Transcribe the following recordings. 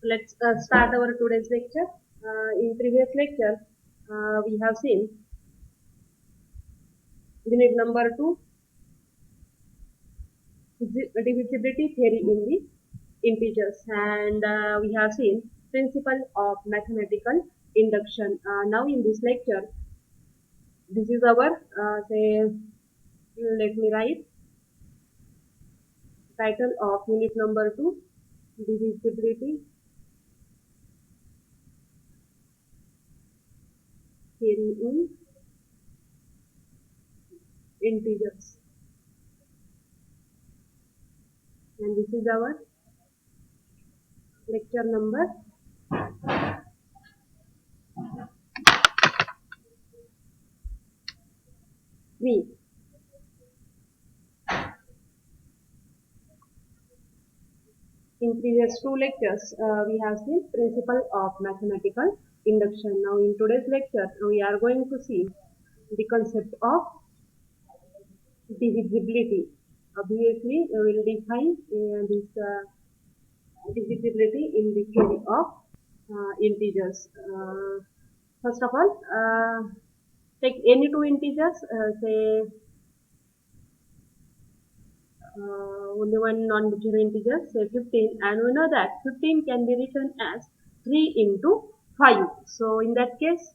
Let's start our today's lecture. In previous lecture, we have seen unit number 2, divisibility theory in the integers, and we have seen principle of mathematical induction. Now in this lecture, this is our let me write title of unit number 2, divisibility theory in integers, and this is our lecture number 3. In previous two lectures, we have seen principle of mathematical induction. Now in today's lecture, we are going to see the concept of divisibility. Obviously, we will define this divisibility in the theory of integers. First of all, take any two integers, say only one non-zero integer, say 15, and we know that 15 can be written as 3 into 5. So in that case,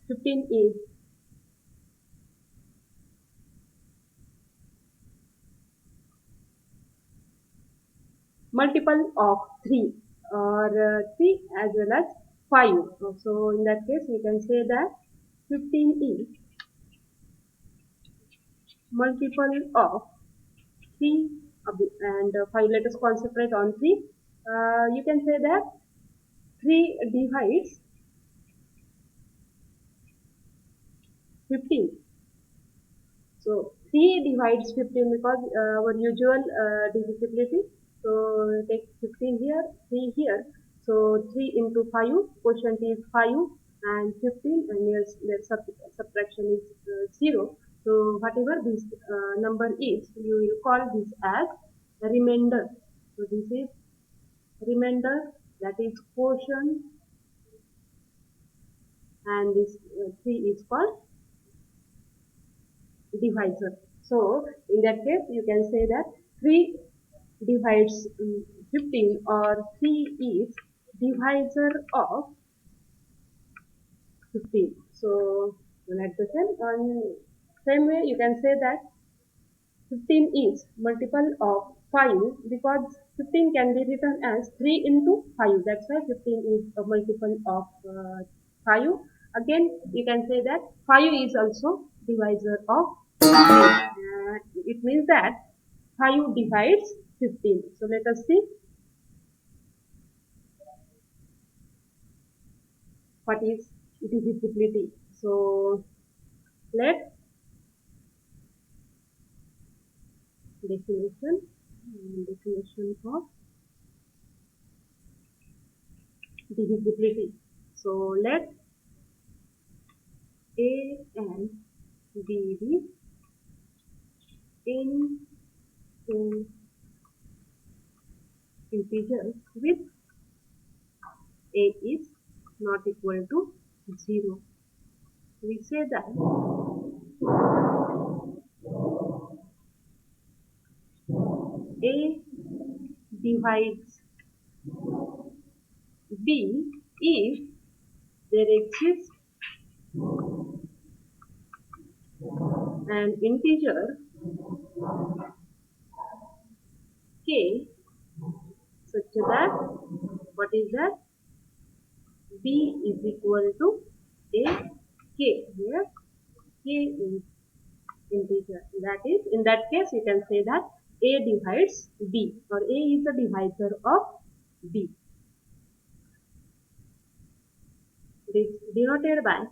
15 is multiple of 3 or 3 as well as 5. So in that case, we can say that 15 is multiple of 3 and 5. Let us concentrate on 3. You can say that 3 divides 15. So 3 divides 15 because our usual divisibility. So take 15 here, 3 here. So 3 into 5, quotient is 5 and 15, and yes, their subtraction is 0. So whatever this number is, you will call this as a remainder. So this is remainder, that is quotient, and this 3 is called divisor. So in that case, you can say that 3 divides 15, or 3 is divisor of 15. So at the same way, you can say that 15 is multiple of 5 because 15 can be written as 3 into 5. That's why 15 is a multiple of 5. Again, you can say that 5 is also divisor of 15. It means that 5 divides 15. So let us see what is divisibility. So let definition of divisibility. So let A and B be into integers with A is not equal to 0. We say that A divides B if there exists an integer k such that, what is that? B is equal to a k, where k is integer. That is, in that case, you can say that A divides B, or A is the divisor of B. It is denoted by,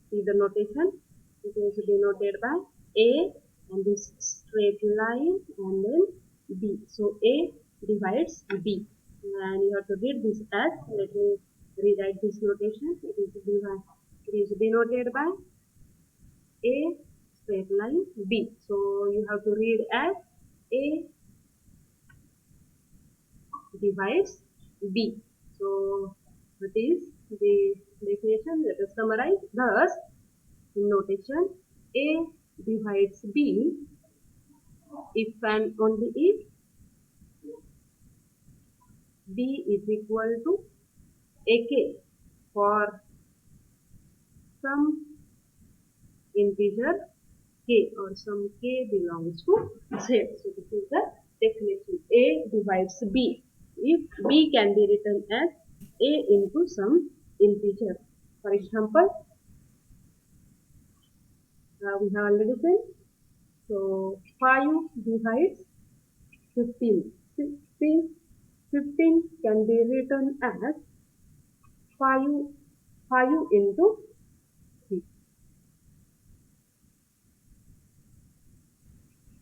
see the notation, it is denoted by A and this straight line and then B. So A divides B, and you have to read this as, let me rewrite this notation. It is denoted by A straight line B. So you have to read as A divides B. So what is the definition? Let us summarize. Thus, in notation, A divides B if and only if B is equal to AK for some integer K or some K belongs to Z. So this is the definition. A divides B if B can be written as A into some integer. For example, we have already seen. So 5 divides 15. 15 can be written as 5, 5 into 3.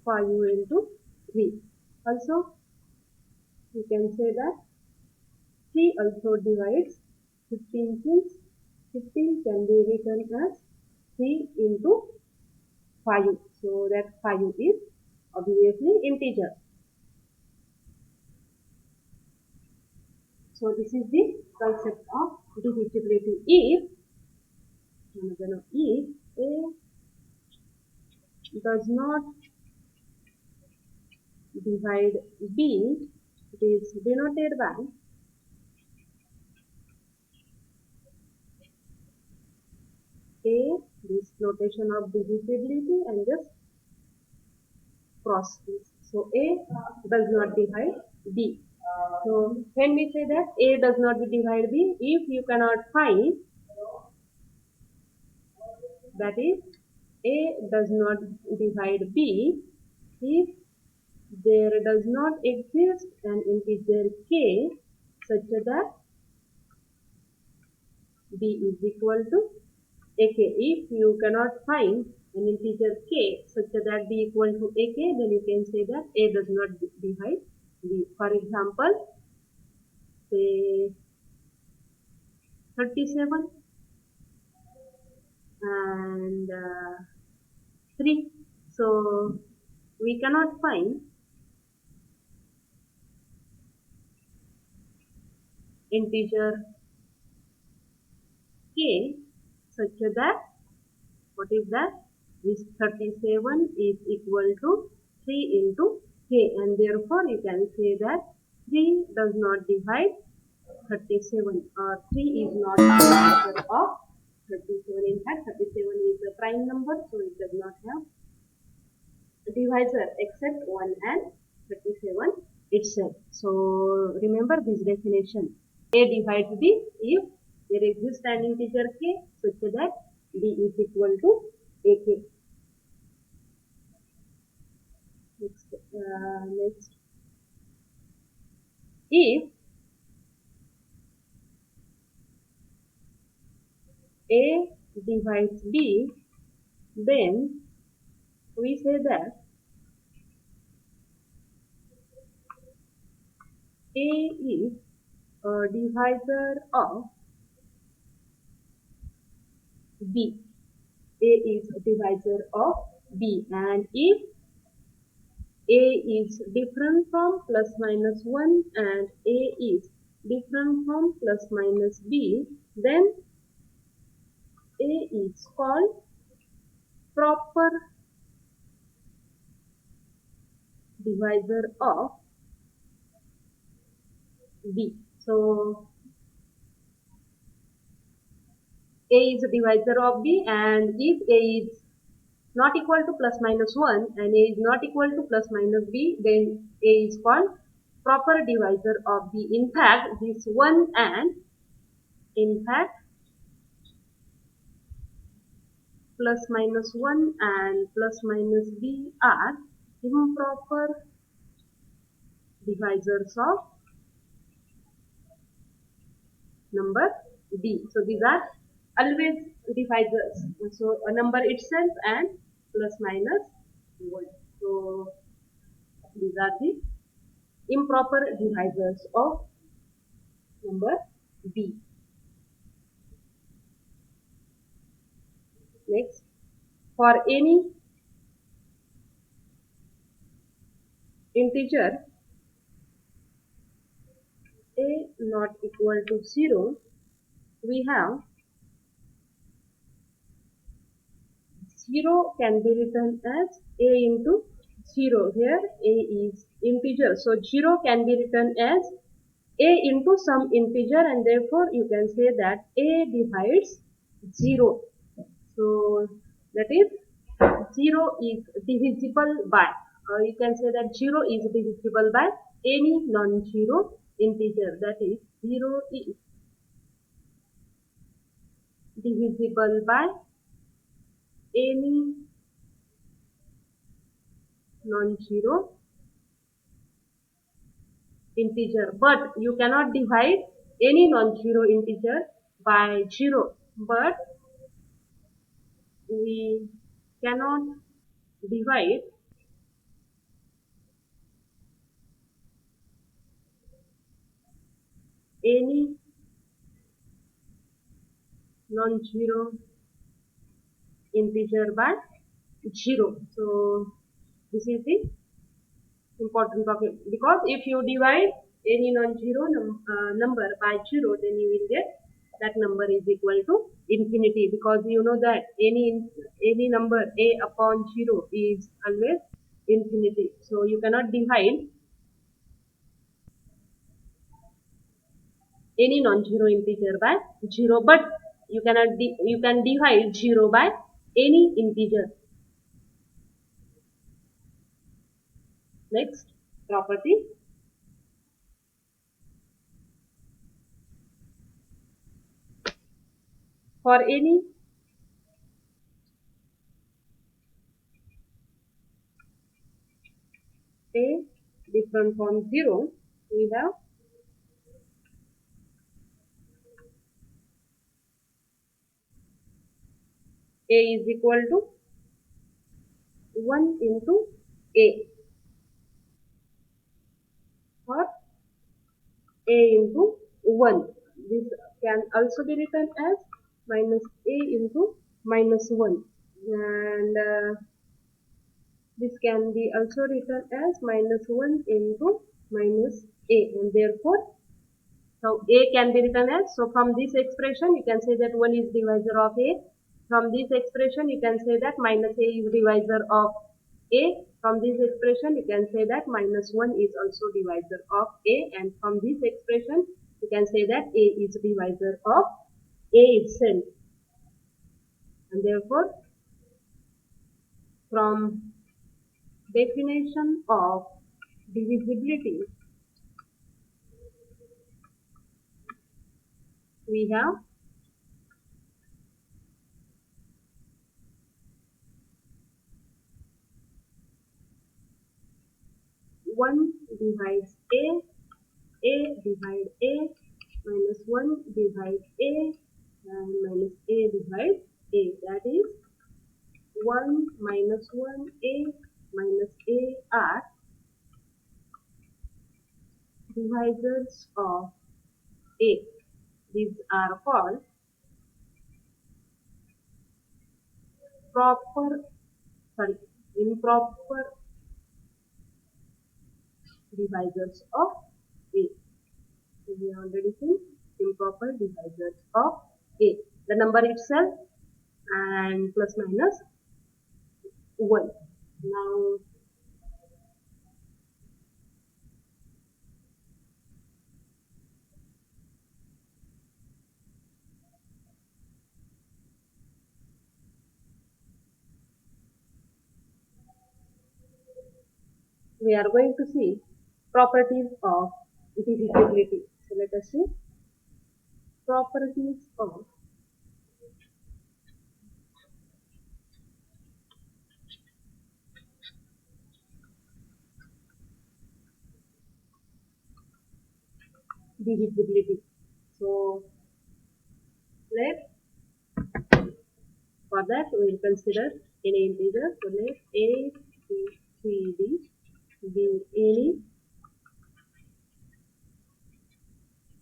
5 into 3. Also, you can say that 3 also divides 15 since 15 can be written as 3 into 5. So that 5 is obviously integer. So this is the concept of divisibility. If A does not divide B, it is denoted by A, this notation of divisibility, and just cross this. So A does not divide B. So when we say that A does not divide B, if you cannot find, that is A does not divide B, if there does not exist an integer K such that B is equal to AK. If you cannot find an integer K such that B equal to AK, then you can say that A does not divide B. For example, say 37 and 3. So we cannot find integer K such that, what is that? This 37 is equal to 3 into K, and therefore you can say that 3 does not divide 37, or 3 is not the divisor of 37. In fact, 37 is a prime number, so it does not have divisor except 1 and 37 itself. So remember this definition. A divides B if there exists an integer K such that B is equal to AK. Next, if A divides B, then we say that A is a divisor of B. A is a divisor of B, and if A is different from plus minus 1 and A is different from plus minus B, then A is called proper divisor of B. So A is a divisor of B, and if A is not equal to plus minus 1 and A is not equal to plus minus B, then A is called proper divisor of B. In fact, this 1 and plus minus 1 and plus minus B are improper divisors of number B. So these are always divisors. So a number itself and plus minus 1. So these are the improper divisors of number B. Next, for any integer not equal to 0, we have 0 can be written as a into 0. Here a is integer. So 0 can be written as a into some integer, and therefore you can say that a divides 0. So that is 0 is divisible by, or you can say that 0 is divisible by any non-zero integer. That is 0 is divisible by any non-zero integer, but you cannot divide any non-zero integer by 0, but we cannot divide any non-zero integer by 0. So this is the important topic, because if you divide any non-zero number by 0, then you will get that number is equal to infinity, because you know that any number a upon 0 is always infinity. So you cannot divide any non-zero integer by 0, but you can divide 0 by any integer. Next property, for any a different from 0, we have a is equal to 1 into a, or a into 1. This can also be written as minus a into minus 1, and this can be also written as minus 1 into minus a, and therefore so a can be written as, so from this expression you can say that 1 is divisor of a. From this expression you can say that minus a is divisor of a. From this expression you can say that minus 1 is also divisor of a, and from this expression you can say that a is divisor of a itself. And therefore from definition of divisibility we have 1 divides a divide a, minus 1 divide a, and minus a divide a. That is 1 minus 1 a minus a are divisors of a. These are called proper, sorry, improper divisors of a. So we already seen improper divisors of a. The number itself and plus minus 1. Now we are going to see properties of divisibility. So let us see properties of divisibility. So let, for that we will consider any integer. So let a, b, c, d be any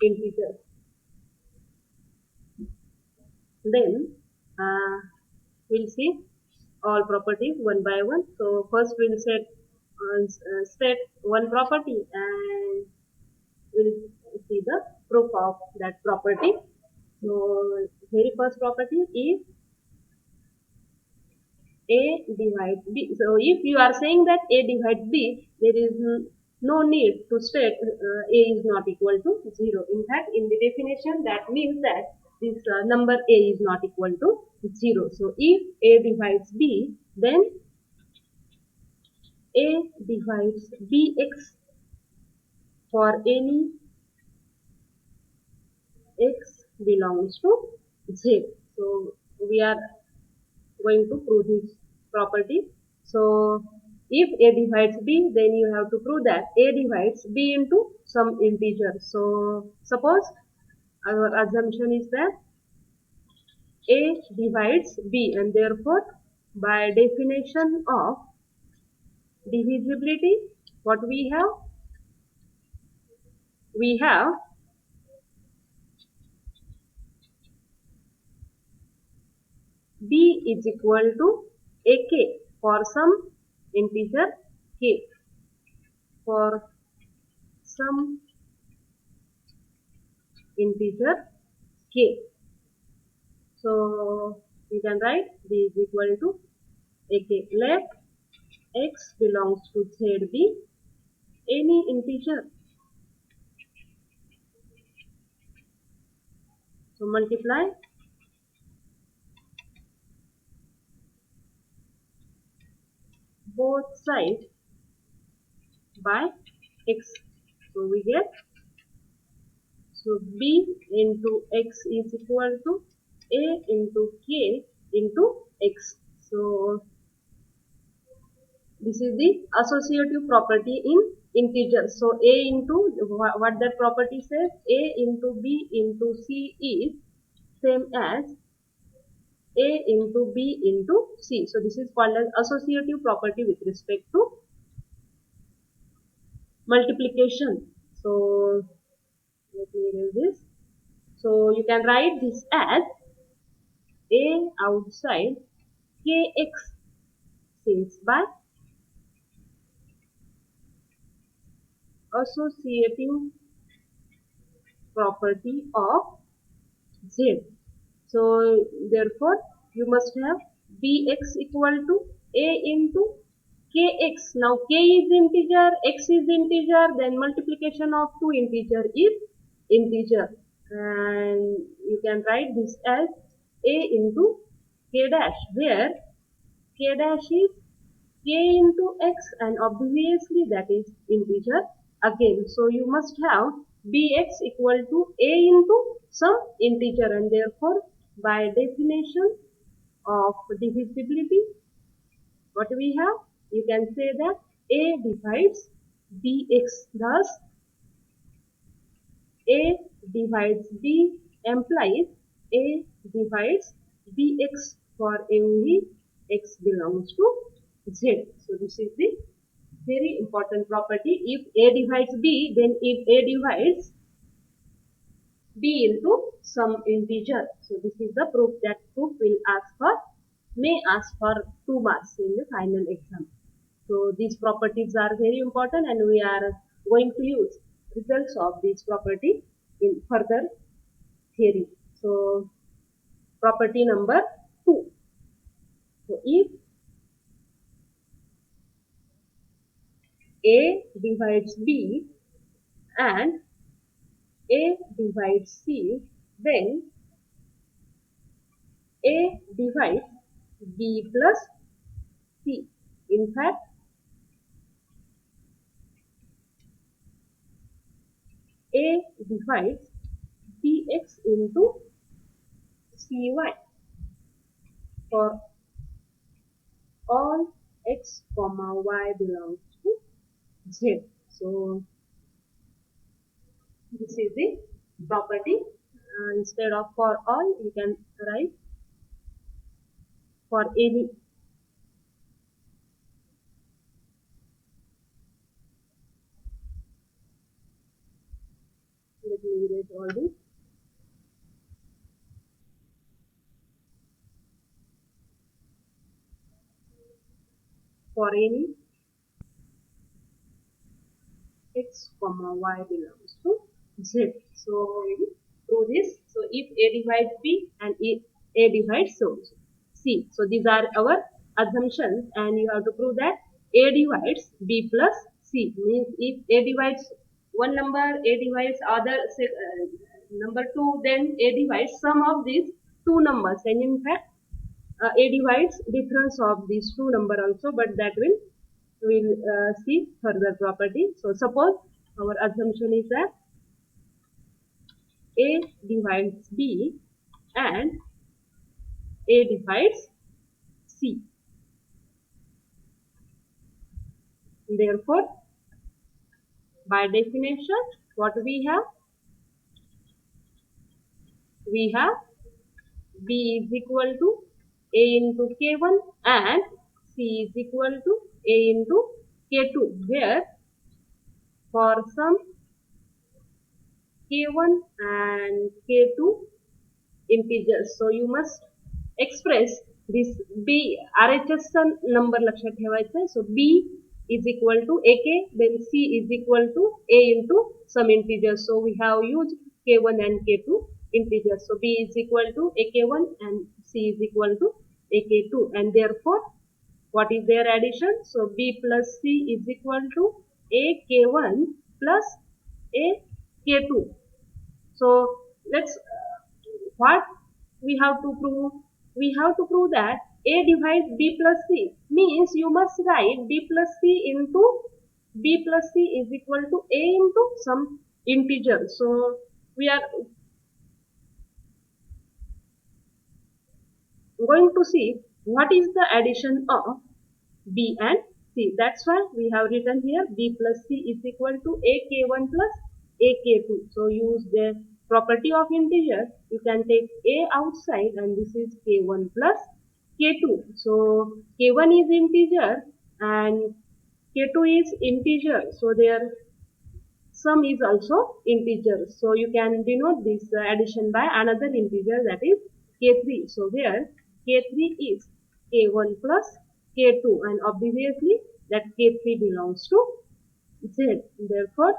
integer. Then we'll see all properties one by one. So first we'll state one property, and we'll see the proof of that property. So very first property is A divides B. So if you are saying that A divides B, there is no need to state A is not equal to 0. In fact, in the definition, that means that this number A is not equal to 0. So if A divides B, then A divides Bx for any x belongs to Z. So we are going to prove this property. So if A divides B, then you have to prove that A divides B into some integer. So suppose our assumption is that A divides B, and therefore by definition of divisibility, what we have? We have B is equal to AK for some integer K, for some integer K. So you can write B is equal to AK. Let X belongs to ZB, any integer. So multiply both sides by X. So we get, so B into X is equal to A into K into X. So this is the associative property in integers. So A into, what that property says, A into B into C is same as A into B into C. So this is called as associative property with respect to multiplication. So let me erase this. So you can write this as A outside Kx since by associative property of Z. So therefore you must have Bx equal to A into Kx. Now K is integer, X is integer, then multiplication of two integer is integer. And you can write this as A into K dash, where K dash is K into X, and obviously that is integer again. So you must have Bx equal to A into some integer, and therefore by definition of divisibility, what we have, you can say that A divides Bx, thus A divides B implies A divides Bx for every x belongs to Z. So this is the very important property. If A divides B, then if A divides B into some integer. So this is the proof. That proof will ask for, may ask for 2 marks in the final exam. So these properties are very important, and we are going to use results of this property in further theory. So property number 2. So if A divides B and A divides C, then A divides B plus C. In fact, A divides Bx into Cy for all x comma y belongs to Z. So this is the property. Instead of for all, you can write for any. Let me erase all this. For any x comma y belongs to Z. So we will prove this. So if A divides B and A divides C. So these are our assumptions, and you have to prove that A divides B plus C. Means if A divides one number, A divides other number two, then A divides sum of these two numbers. And in fact, A divides difference of these two number also, but that will see further property. So suppose our assumption is that A divides B and A divides C. Therefore, by definition, what we have? We have B is equal to A into K1 and C is equal to A into K2, where for some K1 and K2 integers. So you must express this B RHS number लक्षात ठेवायचा आहे. So B is equal to AK, then C is equal to A into some integers. So we have used K1 and K2 integers. So B is equal to AK1 and C is equal to AK2, and therefore what is their addition? So B plus C is equal to AK1 plus AK2. So let's what we have to prove? We have to prove that A divides B plus C. Means you must write B plus C into B plus C is equal to A into some integer. So we are going to see what is the addition of B and C. That's why we have written here B plus C is equal to AK1 plus AK2. So use the property of integer. You can take A outside, and this is K1 plus K2. So K1 is integer and K2 is integer. So their sum is also integer. So you can denote this addition by another integer, that is K3. So here K3 is K1 plus K2, and obviously that K3 belongs to Z. Therefore,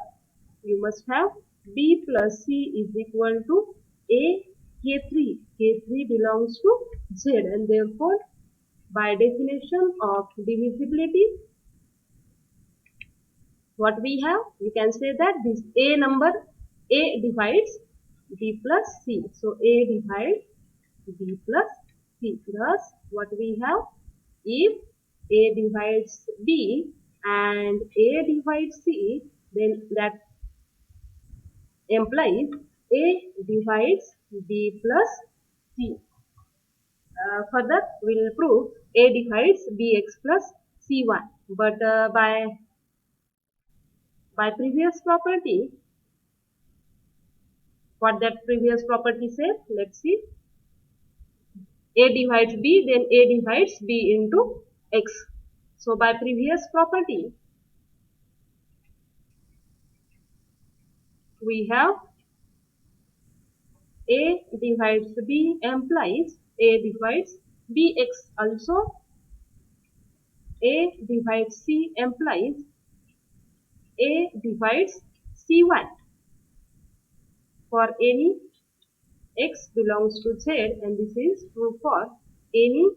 you must have B plus C is equal to A K3. K3 belongs to Z, and therefore by definition of divisibility, what we have, we can say that this A number, A divides B plus C. So A divides B plus C, plus what we have, if A divides B and A divides C, then that implies A divides B plus C. Further, we will prove A divides Bx plus C1. But by previous property, what that previous property says, let's see. A divides B, then A divides B into X. So by previous property, we have A divides B implies A divides Bx. Also, A divides C implies A divides C1 for any X belongs to Z, and this is true for any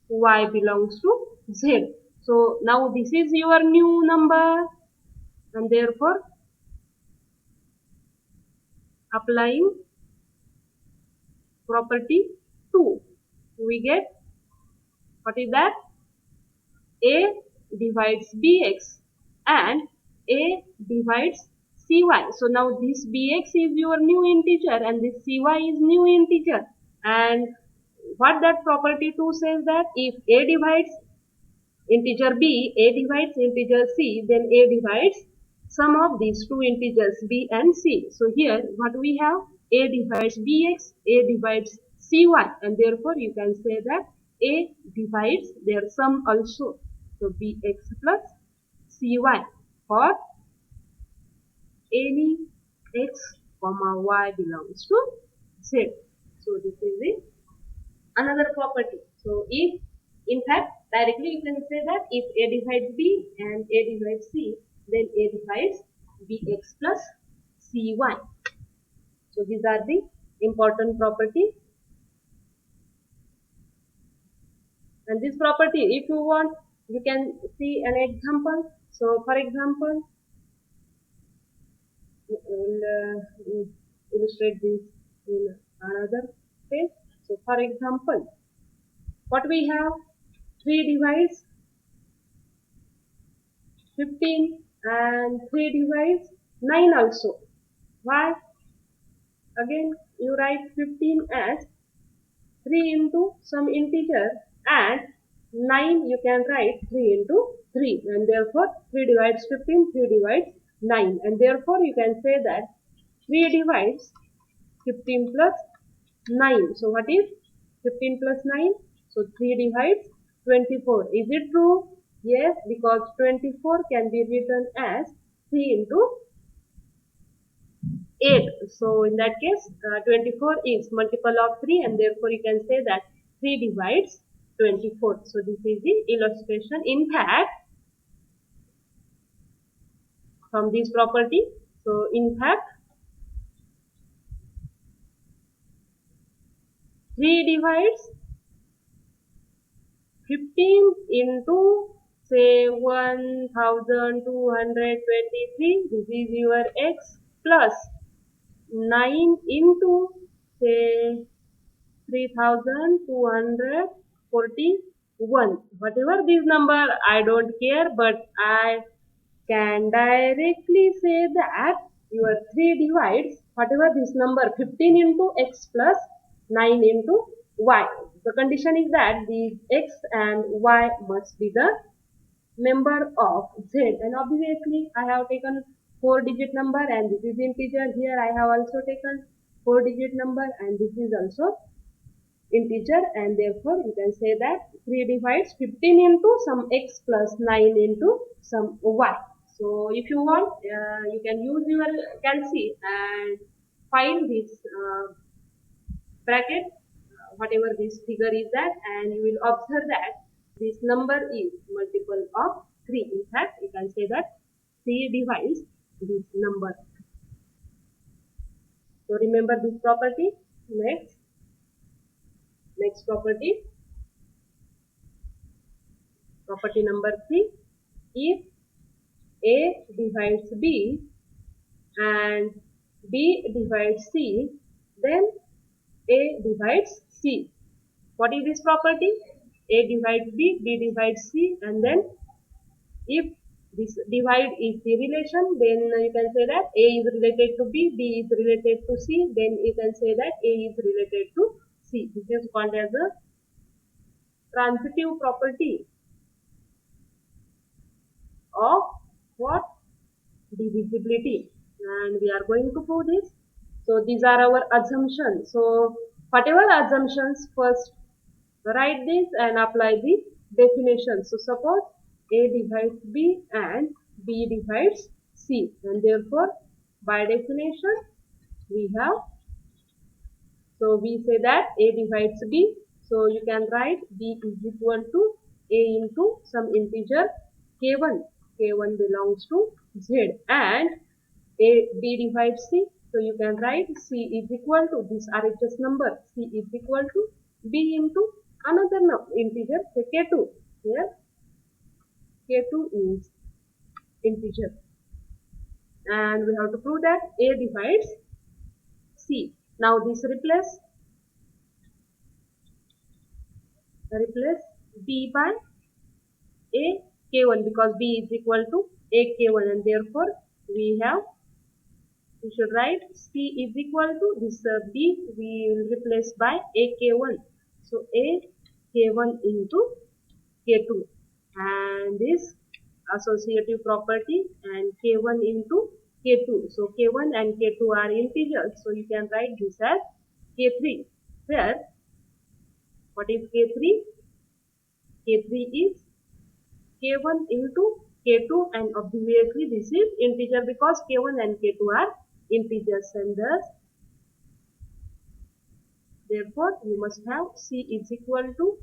Y belongs to Z. So now this is your new number, and therefore applying property 2, we get, what is that? A divides Bx and A divides Cy. So now this Bx is your new integer and this Cy is new integer. And what that property 2 says, that if A divides integer B, A divides integer C, then A divides sum of these two integers B and C. So here what we have, A divides Bx, A divides Cy, and therefore you can say that A divides their sum also. So Bx plus Cy for any X comma Y belongs to Z. So this is the another property. So if, in fact, directly you can say that if A divides B and A divides C, then A divides Bx plus cy. So these are the important properties. And this property, if you want, you can see an example. So for example, we'll illustrate this in another page. So for example, what we have, 3 divides 15 and 3 divides 9 also. Why? Again, you write 15 as 3 into some integer, and 9 you can write 3 into 3, and therefore 3 divides 15, 3 divides 9, and therefore you can say that 3 divides 15 plus 9. So what is 15 plus 9? So 3 divides 24. Is it true? Yes, because 24 can be written as 3 into 8. So in that case, 24 is multiple of 3, and therefore you can say that 3 divides 24. So this is the illustration. In fact, from this property, so in fact, 3 divides 15 into say 1223, this is your x, plus 9 into say 3241. Whatever this number, I don't care, but I can directly say that your 3 divides whatever this number, 15 into x plus 9 into y. The condition is that the x and y must be the member of z, and obviously I have taken 4-digit number, and this is integer. Here I have also taken 4-digit number, and this is also integer, and therefore you can say that 3 divides 15 into some x plus 9 into some y. So if you want, you can use your calci and find this bracket, whatever this figure is that, and you will observe that this number is multiple of 3. In fact, you can say that 3 divides this number. So remember this property. Next property, property number 3. If A divides B and B divides C, then A divides C. What is this property? A divides B, B divides C, and then if this divide is the relation, then you can say that A is related to B, B is related to C, then you can say that A is related to C. This is called as a transitive property of what? Divisibility. And we are going to prove this. So these are our assumptions. So whatever assumptions, first write this and apply the definition. So suppose A divides B and B divides C, and therefore by definition we have, so we say that A divides B, so you can write B is equal to A into some integer k1. K1 belongs to Z, and B divides C, so you can write C is equal to this RHS number, C is equal to B into another integer, say k2. Here k2 is integer, and we have to prove that A divides C. Now this replace B by A k1, because B is equal to A k1, and therefore we should write C is equal to this B we will replace by A k1. So A k1 into k2, and this associative property, and k1 into k2. So k1 and k2 are integers, so you can write this as k3. Where what is k3? K3 is k1 into k2, and obviously this is integer because k1 and k2 are integers, and thus therefore you must have C is equal to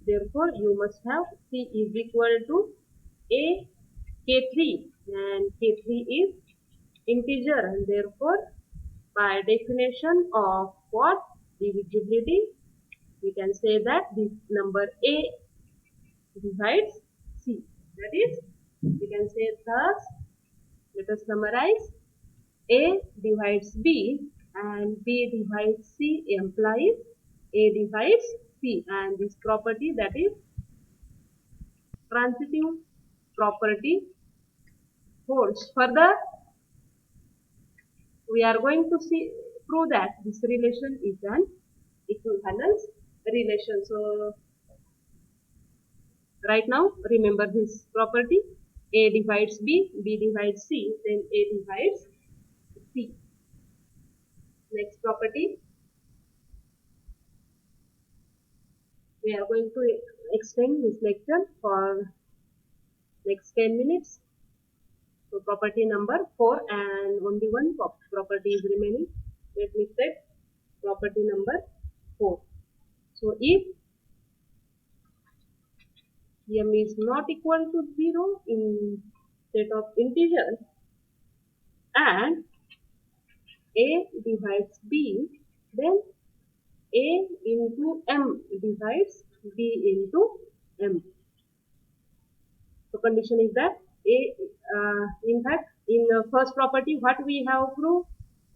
Therefore, you must have C is equal to A K3, and K3 is integer, and therefore by definition of what? Divisibility, we can say that this number A divides C. That is, we can say thus, let us summarize. A divides B and B divides C implies A divides C, and this property, that is transitive property, holds. Further, we are going to see prove that this relation is an equivalence relation. So right now remember this property: A divides B, B divides C, then A divides C. Next property, we are going to extend this lecture for next 10 minutes. So property number 4, and only one property is remaining. Let me set property number 4. So if m is not equal to 0 in set of integers and A divides B, then A into M divides B into M. So condition is that in fact, in the first property, what we have proved,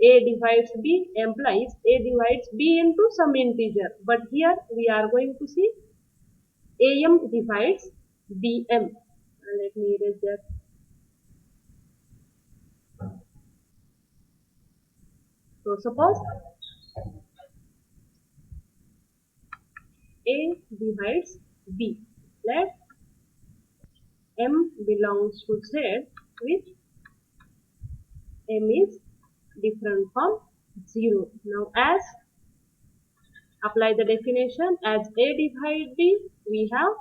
A divides B implies A divides B into some integer. But here we are going to see AM divides BM. Let me erase that. So suppose A divides B. Let M belongs to Z, which M is different from 0. Now as apply the definition, as A divides B, we have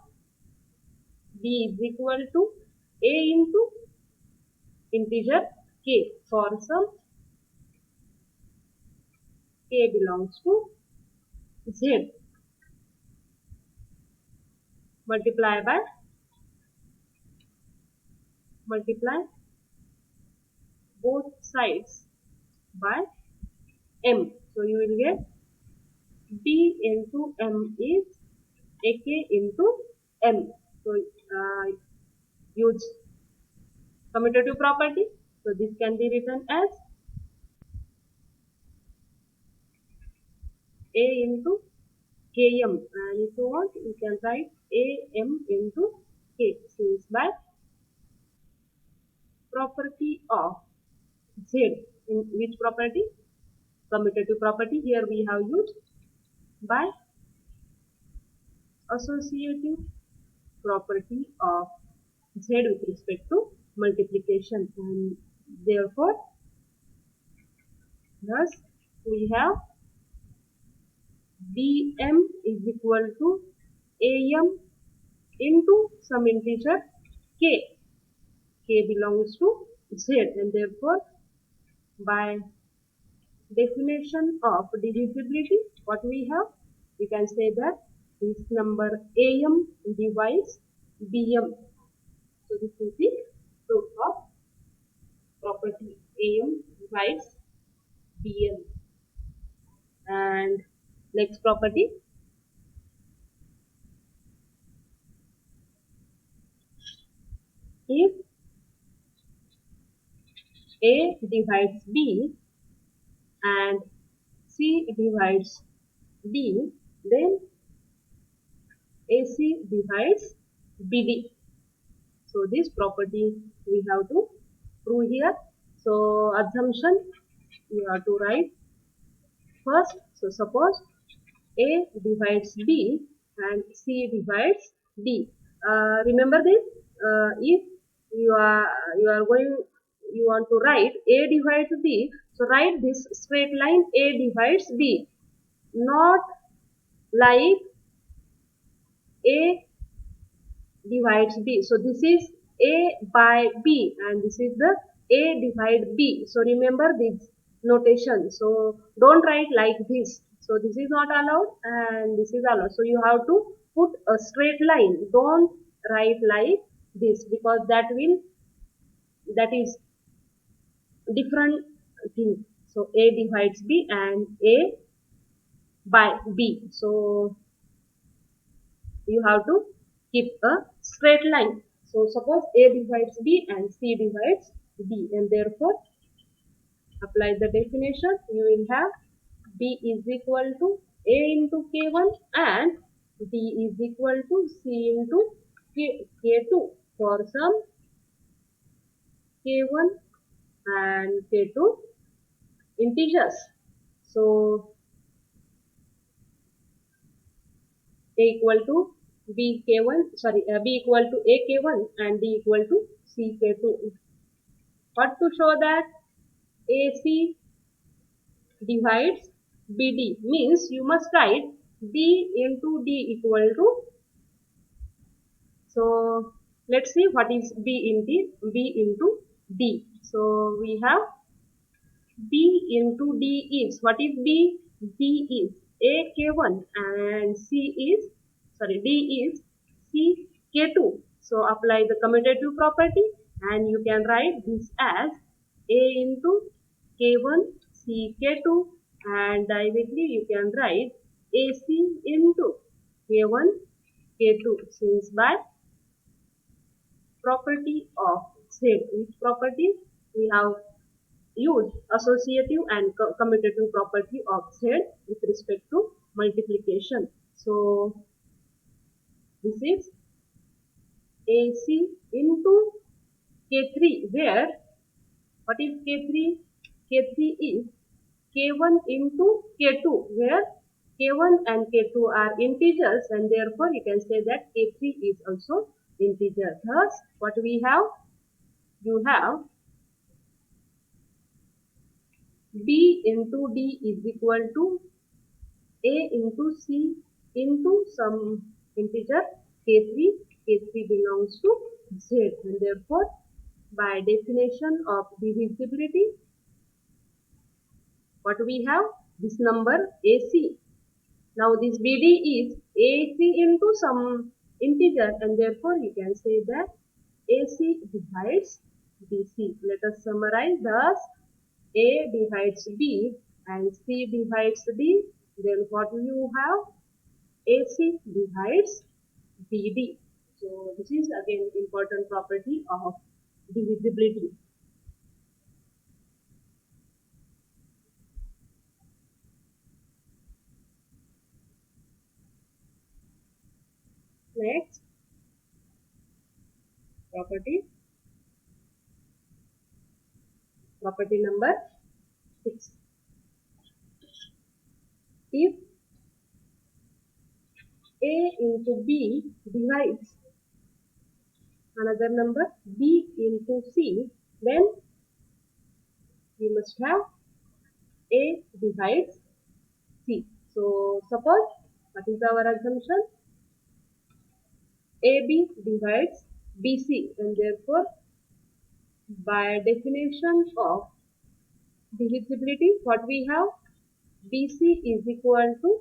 B is equal to A into integer K for some K belongs to Z, multiply both sides by M. So you will get B into M is AK into M. So use commutative property. So this can be written as A into Km, and if you want you can write Am into K. Since by property of Z, in which property? Commutative property. Here we have used by associative property of Z with respect to multiplication, and therefore thus we have Bm is equal to Am into some integer K. K belongs to Z, and therefore by definition of divisibility, what we have, we can say that this number Am divides Bm. So this is the proof of property Am divides Bm. And next property, if A divides B and C divides D, then AC divides BD. So this property we have to prove here. So assumption you have to write first. So suppose A divides B and C divides D. Remember this. If you are going, you want to write A divides B, so write this straight line A divides B, not like A divides B. So this is A by B and this is the A divide B. So remember this notation. So don't write like this. So this is not allowed and this is allowed. So you have to put a straight line. Don't write like this, because that is different thing. So A divides B and A by B. So you have to keep a straight line. So suppose A divides B and C divides D, and therefore apply the definition. You will have B is equal to A into K1 and D is equal to C into K2 for some K1 and K2 integers. So A equal to B equal to A K1 and D equal to C K2. What to show that AC divides BD means you must write B into D equal to. So let's see what is B into D. So we have B into D is, what is B? D is A K1 and D is C K2. So apply the commutative property and you can write this as A into K1 C K2, and directly you can write AC into K1 K2, since by property of Z. Which property? We have used associative and commutative property of Z with respect to multiplication. So this is AC into K3, where what is K3? K3 is K1 into K2, where K1 and K2 are integers, and therefore you can say that K3 is also integer. Thus, what we have? You have B into D is equal to A into C into some integer K3. K3 belongs to Z, and therefore by definition of divisibility, what we have? This number AC. Now this BD is AC into some integer, and therefore you can say that AC divides BC. Let us summarize. Thus A divides B and C divides D. Then what do you have? AC divides BD. So this is again important property of divisibility. Next property number 6. If A into B divides another number B into C, then we must have A divides C. So suppose, what is our assumption? AB divides BC, and therefore by definition of divisibility, what we have? BC is equal to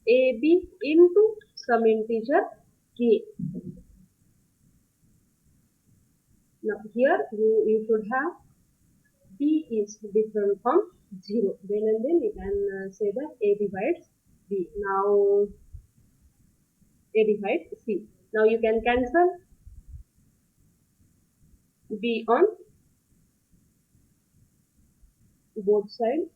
AB into some integer K. Now here you should have B is different from 0. Then and then you can say that A divides B. Now A divides C. Now you can cancel B on both sides.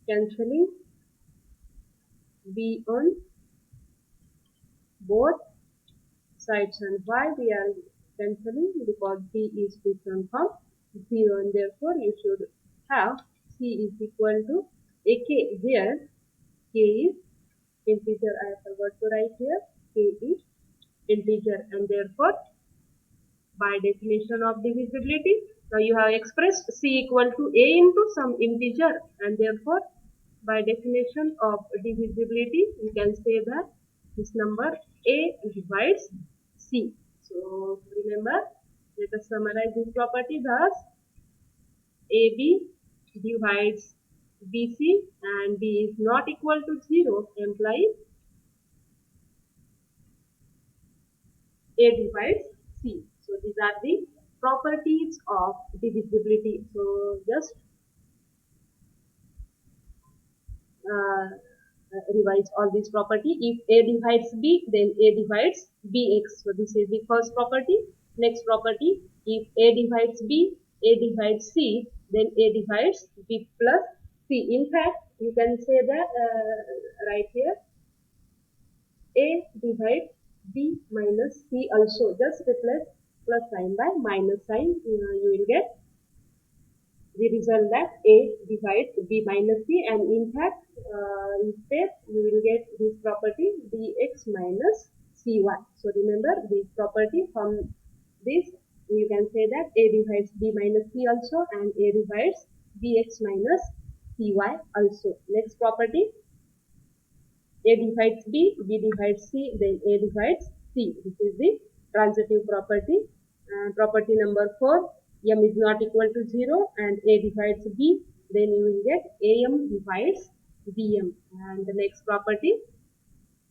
Cancelling B on both sides, and why we are cancelling? Because B is different from 0, and therefore you should have C is equal to AK, where K is integer. I forgot to write here. K is integer, and therefore by definition of divisibility, now you have expressed C equal to A into some integer, and therefore by definition of divisibility you can say that this number A divides C. So remember, let us summarize this property thus AB divides BC and B is not equal to 0 implies A divides C. So these are the properties of divisibility. So just revise all these property. If A divides B, then A divides Bx. So this is the first property. Next property, if A divides B, A divides C, then A divides B plus C. In fact, you can say that right here, A divides B minus C also. Just replace plus sign by minus sign. You will get the result that A divides B minus C, and in fact instead you will get this property dx minus cy. So remember this property, from this you can say that A divides B minus C also and A divides bx minus cy also. Next property, A divides B, B divides C, then A divides C. This is the transitive property. Property number 4, M is not equal to 0 and A divides B, then you will get AM divides BM. And the next property,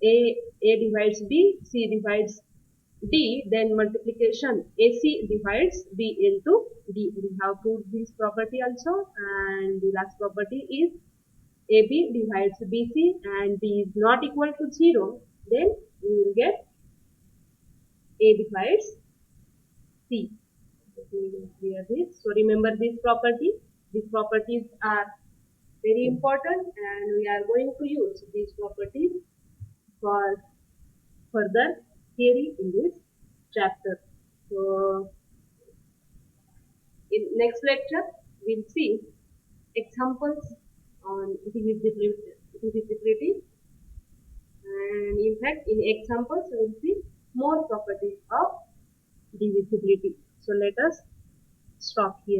A divides B, C divides D, then multiplication AC divides B into D. We have proved this property also. And the last property is AB divides BC and B is not equal to 0, then you will get A divides C. We will clear this. So remember this property. These properties are very important and we are going to use these properties for further theory in this chapter. So in next lecture, we'll see examples on divisibility, and in fact in examples we will see more properties of divisibility. So let us stop here.